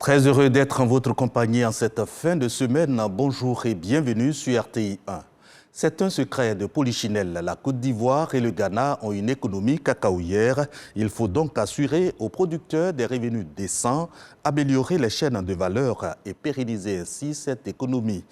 Très heureux d'être en votre compagnie en cette fin de semaine. Bonjour et bienvenue sur RTI 1. C'est un secret de Polichinelle. La Côte d'Ivoire et le Ghana ont une économie cacaoyère. Il faut donc assurer aux producteurs des revenus décents, améliorer les chaînes de valeur et pérenniser ainsi cette économie.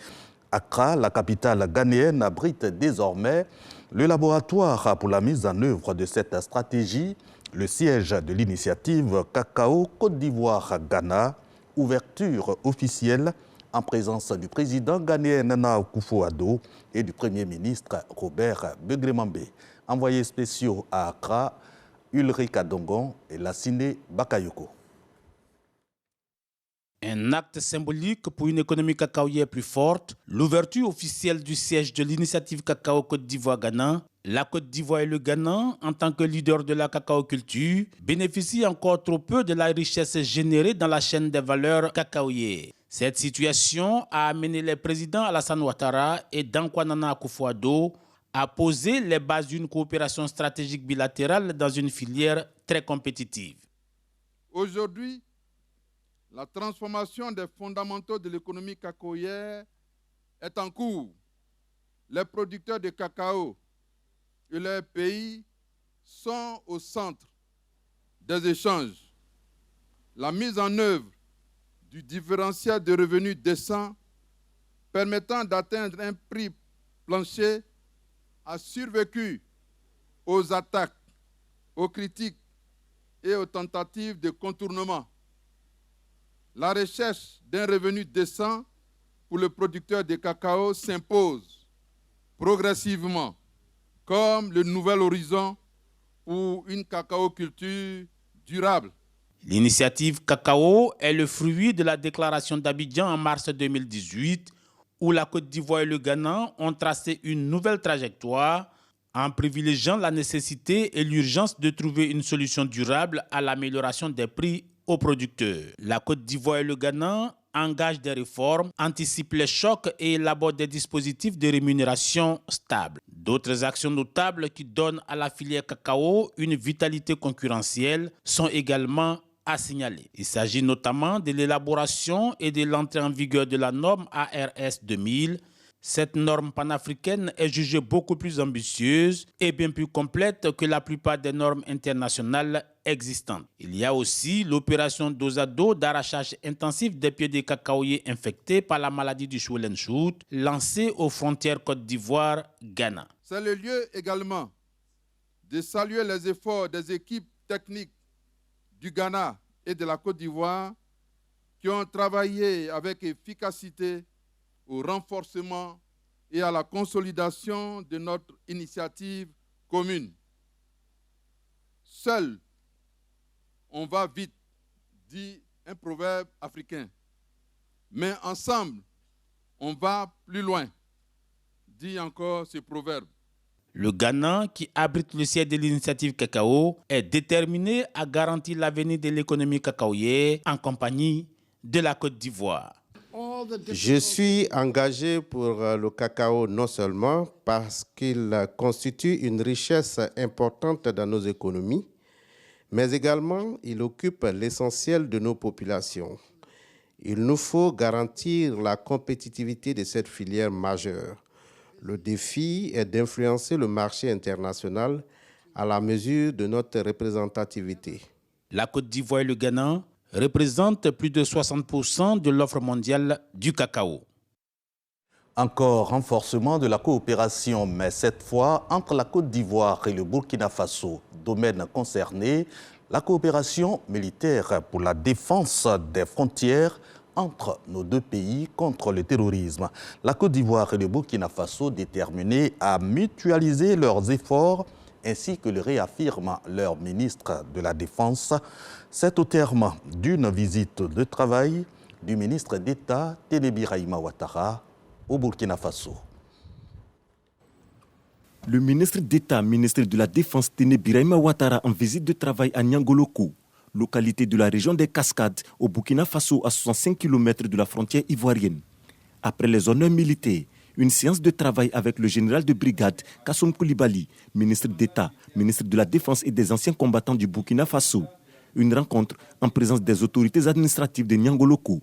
Accra, la capitale ghanéenne, abrite désormais le laboratoire pour la mise en œuvre de cette stratégie, le siège de l'initiative Cacao Côte d'Ivoire-Ghana, ouverture officielle en présence du président ghanéen Nana Akufo-Addo et du Premier ministre Robert Begremambe. Envoyés spéciaux à Accra, Ulrich Adongon et Lassine Bakayoko. Un acte symbolique pour une économie cacaoyère plus forte, l'ouverture officielle du siège de l'initiative Cacao Côte d'Ivoire-Ghana. La Côte d'Ivoire et le Ghana, en tant que leader de la cacaoculture, bénéficient encore trop peu de la richesse générée dans la chaîne des valeurs cacaoyères. Cette situation a amené les présidents Alassane Ouattara et Dankwa Nana Akufo-Addo à poser les bases d'une coopération stratégique bilatérale dans une filière très compétitive. Aujourd'hui, la transformation des fondamentaux de l'économie cacaoyère est en cours. Les producteurs de cacao et leurs pays sont au centre des échanges. La mise en œuvre du différentiel de revenus décent permettant d'atteindre un prix plancher a survécu aux attaques, aux critiques et aux tentatives de contournement. La recherche d'un revenu décent pour le producteur de cacao s'impose progressivement comme le nouvel horizon pour une cacaoculture durable. L'initiative Cacao est le fruit de la déclaration d'Abidjan en mars 2018 où la Côte d'Ivoire et le Ghana ont tracé une nouvelle trajectoire en privilégiant la nécessité et l'urgence de trouver une solution durable à l'amélioration des prix aux producteurs. La Côte d'Ivoire et le Ghana engagent des réformes, anticipent les chocs et élaborent des dispositifs de rémunération stables. D'autres actions notables qui donnent à la filière cacao une vitalité concurrentielle sont également à signaler. Il s'agit notamment de l'élaboration et de l'entrée en vigueur de la norme ARS 2000. Cette norme panafricaine est jugée beaucoup plus ambitieuse et bien plus complète que la plupart des normes internationales existantes. Il y a aussi l'opération Dosado d'arrachage intensif des pieds des cacaoyers infectés par la maladie du Chouelen-Chout, lancée aux frontières Côte d'Ivoire-Ghana. C'est le lieu également de saluer les efforts des équipes techniques du Ghana et de la Côte d'Ivoire qui ont travaillé avec efficacité au renforcement et à la consolidation de notre initiative commune. Seul, on va vite, dit un proverbe africain. Mais ensemble, on va plus loin, dit encore ce proverbe. Le Ghana, qui abrite le siège de l'initiative Cacao, est déterminé à garantir l'avenir de l'économie cacaoyère en compagnie de la Côte d'Ivoire. Je suis engagé pour le cacao non seulement parce qu'il constitue une richesse importante dans nos économies, mais également il occupe l'essentiel de nos populations. Il nous faut garantir la compétitivité de cette filière majeure. Le défi est d'influencer le marché international à la mesure de notre représentativité. La Côte d'Ivoire et le Ghana représentent plus de 60% de l'offre mondiale du cacao. Encore renforcement de la coopération, mais cette fois entre la Côte d'Ivoire et le Burkina Faso. Domaine concerné, la coopération militaire pour la défense des frontières entre nos deux pays contre le terrorisme. La Côte d'Ivoire et le Burkina Faso déterminés à mutualiser leurs efforts ainsi que le réaffirme leur ministre de la Défense. C'est au terme d'une visite de travail du ministre d'État Téné Birahima Ouattara au Burkina Faso. Le ministre d'État, ministre de la Défense Téné Birahima Ouattara en visite de travail à Niangoloko, localité de la région des Cascades, au Burkina Faso à 65 km de la frontière ivoirienne. Après les honneurs militaires, une séance de travail avec le général de brigade Kassoum Koulibaly, ministre d'État, ministre de la Défense et des anciens combattants du Burkina Faso. une rencontre en présence des autorités administratives de Niangoloko.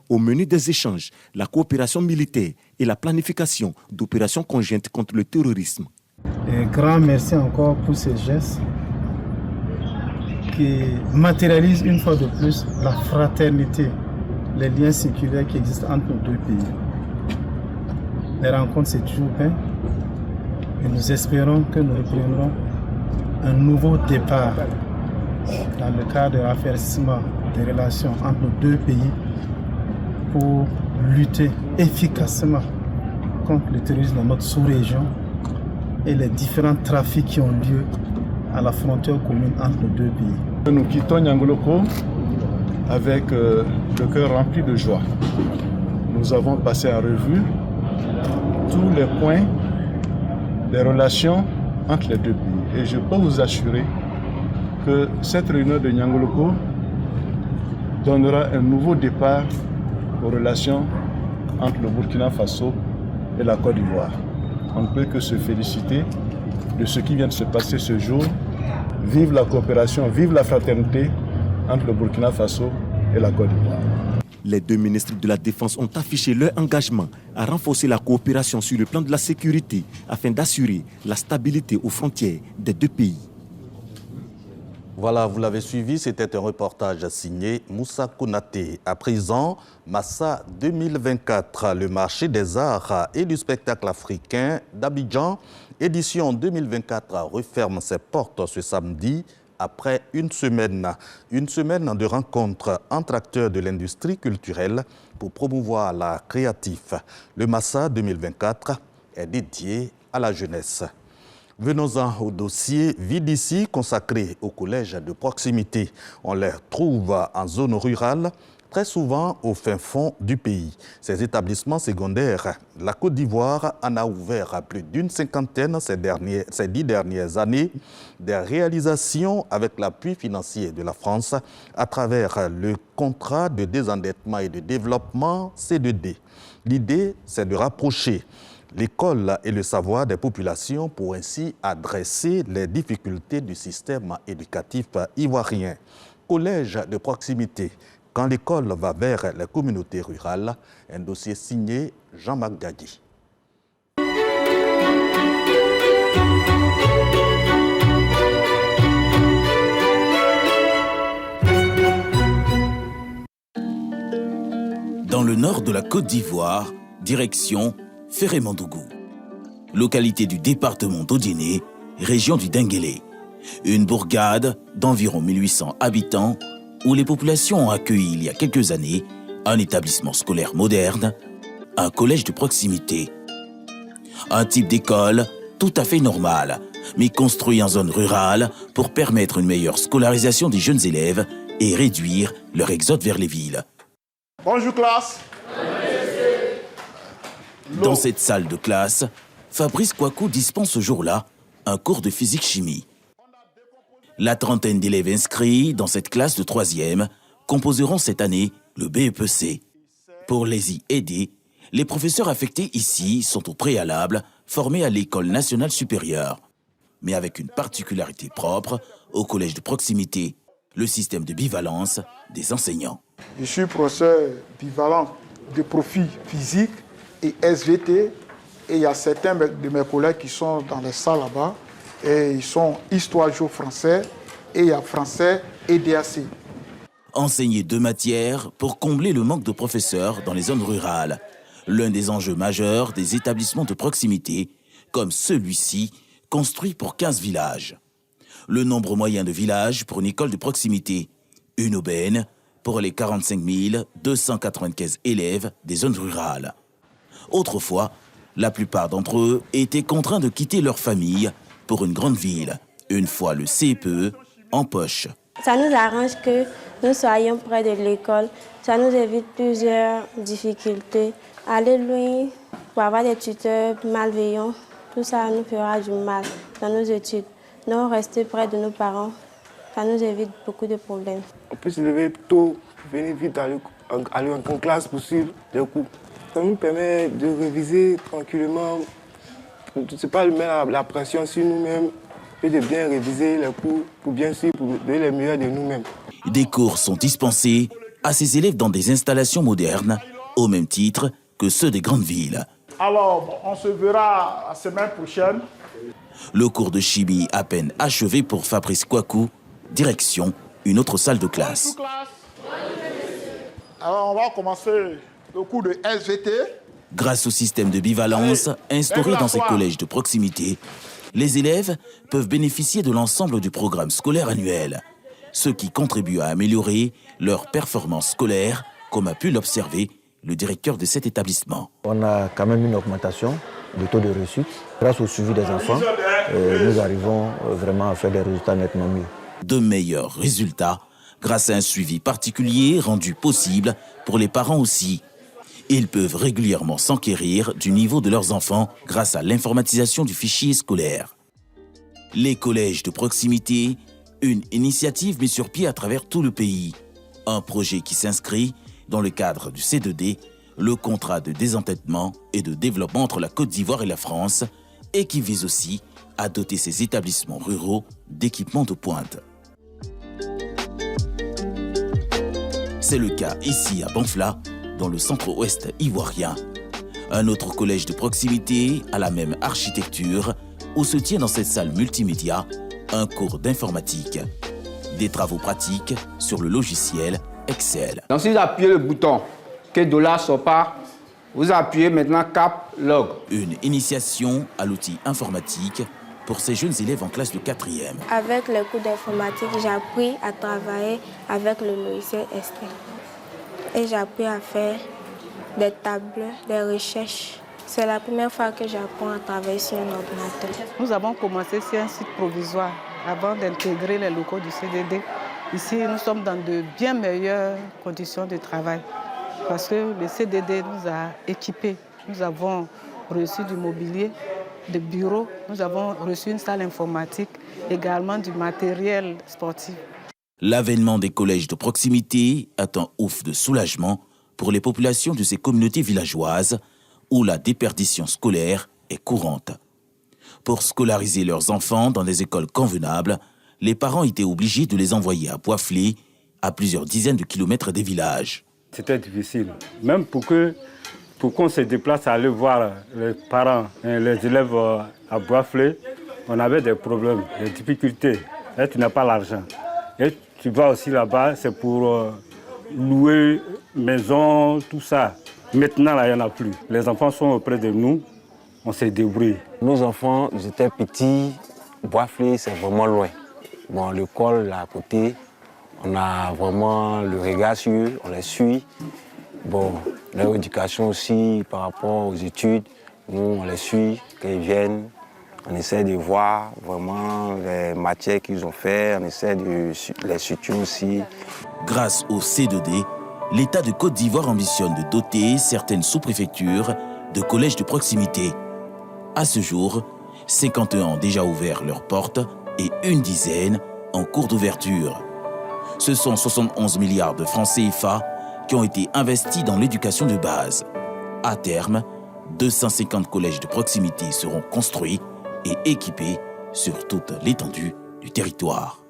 Au menu des échanges, la coopération militaire et la planification d'opérations conjointes contre le terrorisme. Un grand merci encore pour ces gestes qui matérialisent une fois de plus la fraternité, les liens séculaires qui existent entre nos deux pays. Les rencontres, c'est toujours bien et nous espérons que nous reprendrons un nouveau départ dans le cadre de raffermissement des relations entre nos deux pays pour lutter efficacement contre le terrorisme dans notre sous-région et les différents trafics qui ont lieu à la frontière commune entre nos deux pays. Nous quittons Niangoloko avec le cœur rempli de joie. Nous avons passé en revue tous les points des relations entre les deux pays. Et je peux vous assurer que cette réunion de Niangoloko donnera un nouveau départ aux relations entre le Burkina Faso et la Côte d'Ivoire. On ne peut que se féliciter de ce qui vient de se passer ce jour. Vive la coopération, vive la fraternité entre le Burkina Faso et la Côte d'Ivoire. Les deux ministres de la Défense ont affiché leur engagement à renforcer la coopération sur le plan de la sécurité afin d'assurer la stabilité aux frontières des deux pays. Voilà, vous l'avez suivi, c'était un reportage signé Moussa Konaté. À présent, Massa 2024, le marché des arts et du spectacle africain d'Abidjan, édition 2024, referme ses portes ce samedi après une semaine de rencontres entre acteurs de l'industrie culturelle pour promouvoir l'art créatif. Le Massa 2024 est dédié à la jeunesse. Venons-en au dossier Vie d'ici consacré aux collèges de proximité. On les trouve en zone rurale, très souvent au fin fond du pays. Ces établissements secondaires, la Côte d'Ivoire en a ouvert plus d'une cinquantaine ces 10 dernières années. Des réalisations avec l'appui financier de la France à travers le contrat de désendettement et de développement C2D. L'idée, c'est de rapprocher l'école et le savoir des populations pour ainsi adresser les difficultés du système éducatif ivoirien. Collège de proximité, quand l'école va vers les communautés rurales, un dossier signé Jean-Marc Gadi. Dans le nord de la Côte d'Ivoire, direction Ferré-Mandougou, localité du département d'Odiéné, région du Denguélé. Une bourgade d'environ 1800 habitants où les populations ont accueilli il y a quelques années un établissement scolaire moderne, un collège de proximité. Un type d'école tout à fait normal, mais construit en zone rurale pour permettre une meilleure scolarisation des jeunes élèves et réduire leur exode vers les villes. Bonjour classe. Dans cette salle de classe, Fabrice Kouakou dispense ce jour-là un cours de physique-chimie. La trentaine d'élèves inscrits dans cette classe de 3e composeront cette année le BEPC. Pour les y aider, les professeurs affectés ici sont au préalable formés à l'École nationale supérieure, mais avec une particularité propre au collège de proximité, le système de bivalence des enseignants. Je suis professeur bivalent de profil physique et SVT, et il y a certains de mes collègues qui sont dans les salles là-bas, et ils sont histoire géo français, et il y a français et DAC. Enseigner 2 matières pour combler le manque de professeurs dans les zones rurales, l'un des enjeux majeurs des établissements de proximité, comme celui-ci, construit pour 15 villages. Le nombre moyen de villages pour une école de proximité, une aubaine pour les 45 295 élèves des zones rurales. Autrefois, la plupart d'entre eux étaient contraints de quitter leur famille pour une grande ville, une fois le CPE en poche. Ça nous arrange que nous soyons près de l'école, ça nous évite plusieurs difficultés. Aller loin pour avoir des tuteurs malveillants, tout ça nous fera du mal dans nos études. Non, rester près de nos parents, ça nous évite beaucoup de problèmes. On peut se lever tôt, venir vite aller en classe pour suivre les cours. Ça nous permet de réviser tranquillement, c'est pas de mettre la pression sur nous-mêmes et de bien réviser les cours pour bien suivre, pour donner les meilleurs de nous-mêmes. Des cours sont dispensés à ces élèves dans des installations modernes, au même titre que ceux des grandes villes. Alors, on se verra la semaine prochaine. Le cours de chimie à peine achevé pour Fabrice Kouakou, direction une autre salle de classe. Alors, on va commencer le cours de SVT. Grâce au système de bivalence instauré dans ces collèges de proximité, les élèves peuvent bénéficier de l'ensemble du programme scolaire annuel, ce qui contribue à améliorer leur performance scolaire, comme a pu l'observer le directeur de cet établissement. On a quand même une augmentation du taux de réussite. Grâce au suivi des enfants, nous arrivons vraiment à faire des résultats nettement mieux. De meilleurs résultats grâce à un suivi particulier rendu possible pour les parents aussi. Ils peuvent régulièrement s'enquérir du niveau de leurs enfants grâce à l'informatisation du fichier scolaire. Les collèges de proximité, une initiative mise sur pied à travers tout le pays. Un projet qui s'inscrit dans le cadre du C2D, le contrat de désendettement et de développement entre la Côte d'Ivoire et la France, et qui vise aussi à doter ces établissements ruraux d'équipements de pointe. C'est le cas ici à Banfla, dans le centre-ouest ivoirien. Un autre collège de proximité a la même architecture, où se tient dans cette salle multimédia un cours d'informatique. Des travaux pratiques sur le logiciel Excel. Donc si vous appuyez le bouton que $ sort pas, vous appuyez maintenant Cap Log. Une initiation à l'outil informatique pour ces jeunes élèves en classe de 4e. Avec le cours d'informatique, j'ai appris à travailler avec le logiciel Excel. Et j'ai appris à faire des tableaux, des recherches. C'est la première fois que j'apprends à travailler sur un ordinateur. Nous avons commencé sur un site provisoire avant d'intégrer les locaux du CDD. Ici, nous sommes dans de bien meilleures conditions de travail parce que le CDD nous a équipés. Nous avons reçu du mobilier, des bureaux, nous avons reçu une salle informatique, également du matériel sportif. L'avènement des collèges de proximité est un ouf de soulagement pour les populations de ces communautés villageoises où la déperdition scolaire est courante. Pour scolariser leurs enfants dans des écoles convenables, les parents étaient obligés de les envoyer à Boisflé, à plusieurs dizaines de kilomètres des villages. C'était difficile, même pour qu'on se déplace à aller voir les parents et les élèves à Boisflé, on avait des problèmes, des difficultés, et tu n'as pas l'argent. Et tu vas aussi là-bas, c'est pour louer maison, tout ça. Maintenant, là, il n'y en a plus. Les enfants sont auprès de nous, on s'est débrouillé. Nos enfants, ils étaient petits, Boisflé, c'est vraiment loin. Bon, l'école, là, à côté, on a vraiment le regard sur eux, on les suit. Bon, leur éducation aussi, par rapport aux études, nous, on les suit, quand ils viennent. On essaie de voir vraiment les matières qu'ils ont fait, on essaie de les suivre aussi. Grâce au C2D, l'État de Côte d'Ivoire ambitionne de doter certaines sous-préfectures de collèges de proximité. À ce jour, 51 ont déjà ouvert leurs portes et une dizaine en cours d'ouverture. Ce sont 71 milliards de francs CFA qui ont été investis dans l'éducation de base. À terme, 250 collèges de proximité seront construits et équipés sur toute l'étendue du territoire.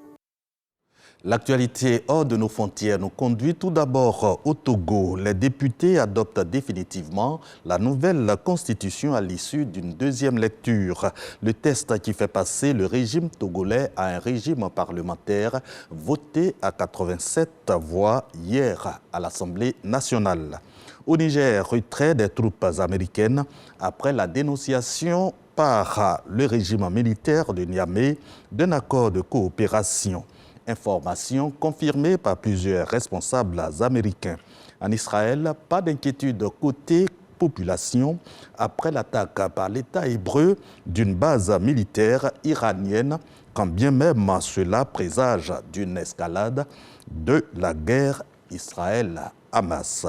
L'actualité hors de nos frontières nous conduit tout d'abord au Togo. Les députés adoptent définitivement la nouvelle constitution à l'issue d'une deuxième lecture. Le test qui fait passer le régime togolais à un régime parlementaire voté à 87 voix hier à l'Assemblée nationale. Au Niger, retrait des troupes américaines après la dénonciation par le régime militaire de Niamey d'un accord de coopération. Information confirmée par plusieurs responsables américains. En Israël, pas d'inquiétude côté population après l'attaque par l'État hébreu d'une base militaire iranienne, quand bien même cela présage d'une escalade de la guerre Israël-Hamas.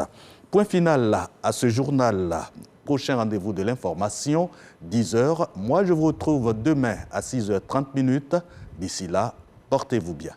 Point final à ce journal. Prochain rendez-vous de l'information, 10h. Moi, je vous retrouve demain à 6h30. D'ici là, portez-vous bien.